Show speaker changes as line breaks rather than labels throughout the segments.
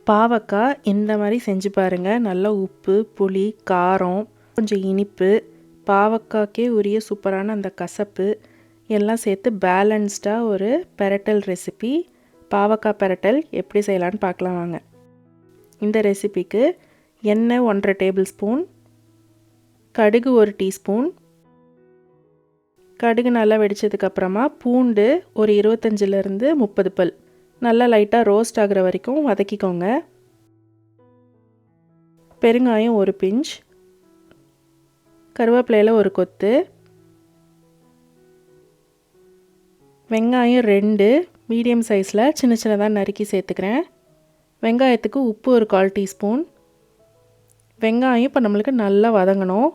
பாவக்காய் இந்த மாதிரி செஞ்சு பாருங்கள். நல்லா உப்பு, புளி, காரம், கொஞ்சம் இனிப்பு, பாவக்காய்க்கே உரிய சூப்பரான அந்த கசப்பு எல்லாம் சேர்த்து பேலன்ஸ்டாக ஒரு பெரட்டல் ரெசிபி. பாவக்காய் பெரட்டல் எப்படி செய்யலான்னு பார்க்கலாம் வாங்க. இந்த ரெசிபிக்கு எண்ணெய் 1.5 டேபிள் ஸ்பூன், கடுகு 1 டீஸ்பூன், கடுகு நல்லா வெடித்ததுக்கப்புறமா பூண்டு ஒரு 25லேருந்து 30 பல் நல்லா லைட்டாக ரோஸ்ட் ஆகிற வரைக்கும் வதக்கிக்கோங்க. பெருங்காயம் 1 பிஞ்ச், கருவேப்பிலையில் 1 கொத்து, வெங்காயம் 2 மீடியம் சைஸில் சின்ன சின்னதாக நறுக்கி சேர்த்துக்கிறேன். வெங்காயத்துக்கு உப்பு ஒரு 1/4 டீஸ்பூன். வெங்காயம் இப்போ நம்மளுக்கு நல்லா வதங்கணும்.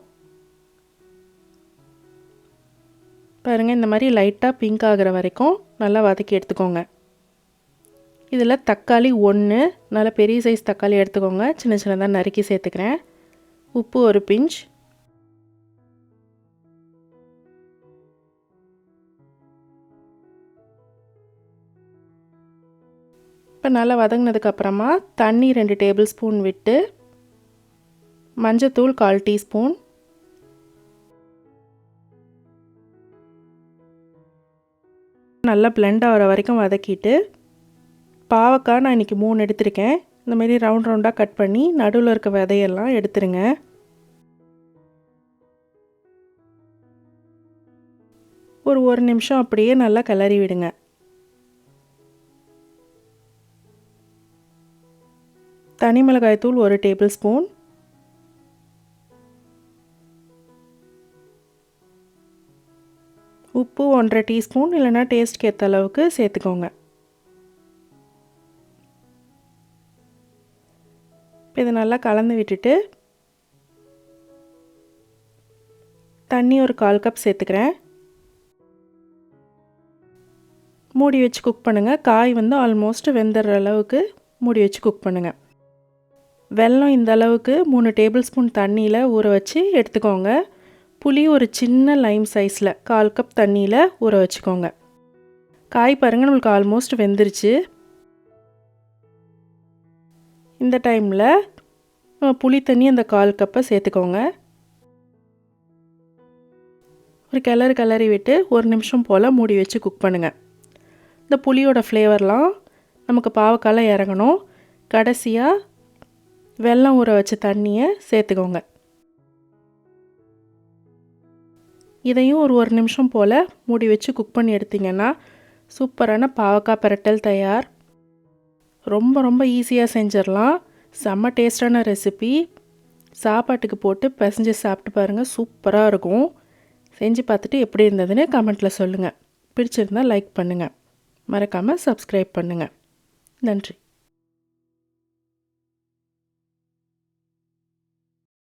பாருங்கள், இந்த மாதிரி லைட்டாக பிங்க் ஆகிற வரைக்கும் நல்லா வதக்கி எடுத்துக்கோங்க. இதில் தக்காளி 1 நல்லா பெரிய சைஸ் தக்காளி எடுத்துக்கோங்க, சின்ன சின்னதாக நறுக்கி சேர்த்துக்கிறேன். உப்பு 1 பிஞ்ச், இப்போ நல்லா வதங்கினதுக்கப்புறமா தண்ணி 2 டேபிள் ஸ்பூன் விட்டு மஞ்சத்தூள் 1/4 டீஸ்பூன், நல்லா பிளெண்ட் ஆகிற வரைக்கும் வதக்கிட்டு பாவக்காய் நான் இன்றைக்கி 3 எடுத்திருக்கேன். இந்தமாரி ரவுண்ட் ரவுண்டாக கட் பண்ணி நடுவில் இருக்க விதையெல்லாம் எடுத்துருங்க. ஒரு 1 நிமிஷம் அப்படியே நல்லா கிளறி விடுங்க. தனி மிளகாய் தூள் 1 டேபிள் ஸ்பூன், உப்பு 1.5 டீஸ்பூன் இல்லைனா டேஸ்ட்க்கு ஏற்ற அளவுக்கு சேர்த்துக்கோங்க. இதை நல்லா கலந்து விட்டுட்டு தண்ணி ஒரு 1/4 கப் சேர்த்துக்கிறேன். மூடி வச்சு குக் பண்ணுங்கள். காய் ஆல்மோஸ்ட் வெந்துடுற அளவுக்கு மூடி வச்சு குக் பண்ணுங்கள். வெல்லம் இந்த அளவுக்கு 3 டேபிள் ஸ்பூன் தண்ணியில் ஊற வச்சு எடுத்துக்கோங்க. புளி ஒரு சின்ன லைம் சைஸில் 1/4 கப் தண்ணியில் ஊற வச்சுக்கோங்க. காய் பாருங்கள், நம்மளுக்கு ஆல்மோஸ்ட் வெந்துருச்சு. இந்த டைமில் புளி தண்ணி அந்த 1/4 கப்பை சேர்த்துக்கோங்க. ஒரு கிளறி விட்டு 1 நிமிஷம் போல் மூடி வச்சு குக் பண்ணுங்கள். இந்த புளியோட ஃப்ளேவர்லாம் நமக்கு பாவக்காயில் இறங்கணும். கடைசியாக வெல்லம் ஊற வச்ச தண்ணியை சேர்த்துக்கோங்க. இதையும் ஒரு 1 நிமிஷம் போல் மூடி வச்சு குக் பண்ணி எடுத்திங்கன்னா சூப்பரான பாவக்காய் பெரட்டல் தயார். ரொம்ப ரொம்ப ஈஸியாக செஞ்சிடலாம். செம்ம டேஸ்டான ரெசிபி. சாப்பாட்டுக்கு போட்டு பிசைஞ்சு சாப்பிட்டு பாருங்கள், சூப்பராக இருக்கும். செஞ்சு பார்த்துட்டு எப்படி இருந்ததுன்னு கமெண்ட்டில் சொல்லுங்கள். பிடிச்சிருந்தால் லைக் பண்ணுங்கள், மறக்காமல் சப்ஸ்கிரைப் பண்ணுங்கள். நன்றி.